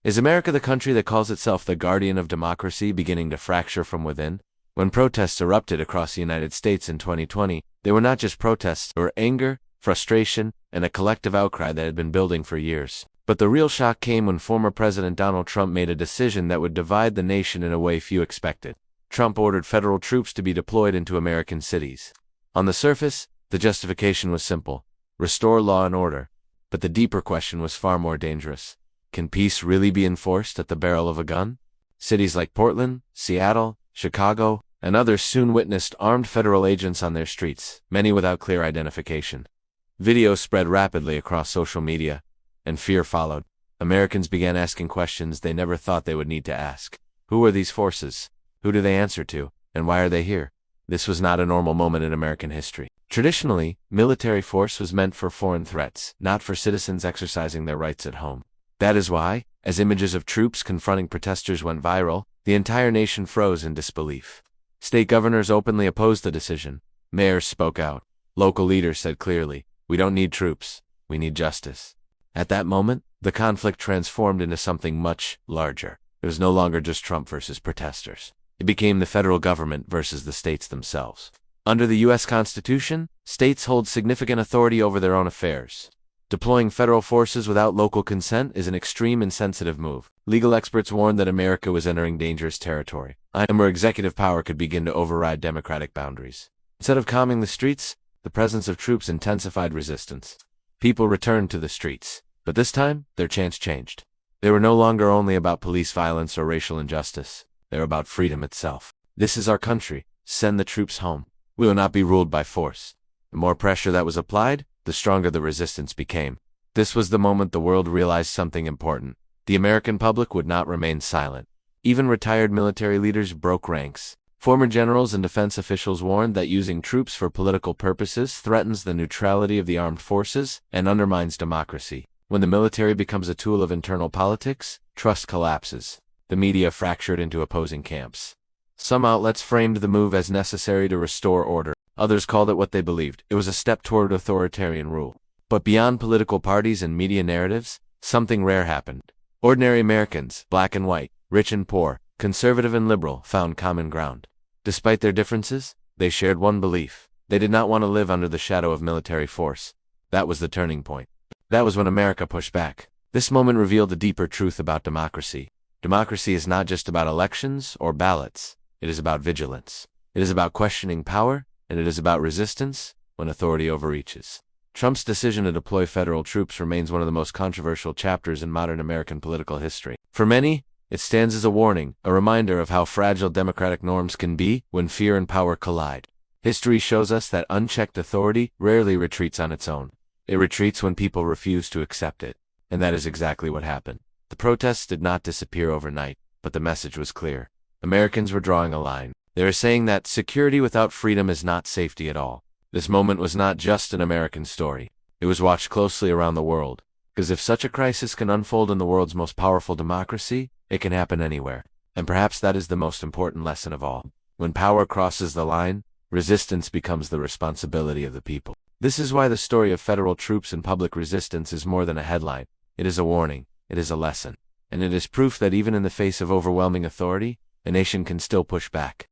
Is America the country that calls itself the guardian of democracy beginning to fracture from within? When protests erupted across the United States in 2020, they were not just protests, they were anger, frustration, and a collective outcry that had been building for years. But the real shock came when former President Donald Trump made a decision that would divide the nation in a way few expected. Trump ordered federal troops to be deployed into American cities. On the surface, the justification was simple: restore law and order. But the deeper question was far more dangerous. Can peace really be enforced at the barrel of a gun? Cities like Portland, Seattle, Chicago, and others soon witnessed armed federal agents on their streets, many without clear identification. Videos spread rapidly across social media, and fear followed. Americans began asking questions they never thought they would need to ask. Who are these forces? Who do they answer to? And why are they here? This was not a normal moment in American history. Traditionally, military force was meant for foreign threats, not for citizens exercising their rights at home. That is why, as images of troops confronting protesters went viral, the entire nation froze in disbelief. State governors openly opposed the decision. Mayors spoke out. Local leaders said clearly, "We don't need troops, we need justice." At that moment, the conflict transformed into something much larger. It was no longer just Trump versus protesters. It became the federal government versus the states themselves. Under the U.S. Constitution, states hold significant authority over their own affairs. Deploying federal forces without local consent is an extreme and sensitive move. Legal experts warned that America was entering dangerous territory, and where executive power could begin to override democratic boundaries. Instead of calming the streets, the presence of troops intensified resistance. People returned to the streets, but this time, their chants changed. They were no longer only about police violence or racial injustice. They were about freedom itself. This is our country. Send the troops home. We will not be ruled by force. The more pressure that was applied, the stronger the resistance became. This was the moment the world realized something important. The American public would not remain silent. Even retired military leaders broke ranks. Former generals and defense officials warned that using troops for political purposes threatens the neutrality of the armed forces and undermines democracy. When the military becomes a tool of internal politics, trust collapses. The media fractured into opposing camps. Some outlets framed the move as necessary to restore order. Others called it what they believed. It was a step toward authoritarian rule. But beyond political parties and media narratives, something rare happened. Ordinary Americans, black and white, rich and poor, conservative and liberal, found common ground. Despite their differences, they shared one belief. They did not want to live under the shadow of military force. That was the turning point. That was when America pushed back. This moment revealed a deeper truth about democracy. Democracy is not just about elections or ballots. It is about vigilance. It is about questioning power, and it is about resistance when authority overreaches. Trump's decision to deploy federal troops remains one of the most controversial chapters in modern American political history. For many, it stands as a warning, a reminder of how fragile democratic norms can be when fear and power collide. History shows us that unchecked authority rarely retreats on its own. It retreats when people refuse to accept it. And that is exactly what happened. The protests did not disappear overnight, but the message was clear. Americans were drawing a line. They were saying that security without freedom is not safety at all. This moment was not just an American story. It was watched closely around the world. Because if such a crisis can unfold in the world's most powerful democracy, it can happen anywhere. And perhaps that is the most important lesson of all. When power crosses the line, resistance becomes the responsibility of the people. This is why the story of federal troops and public resistance is more than a headline. It is a warning. It is a lesson. And it is proof that even in the face of overwhelming authority, a nation can still push back.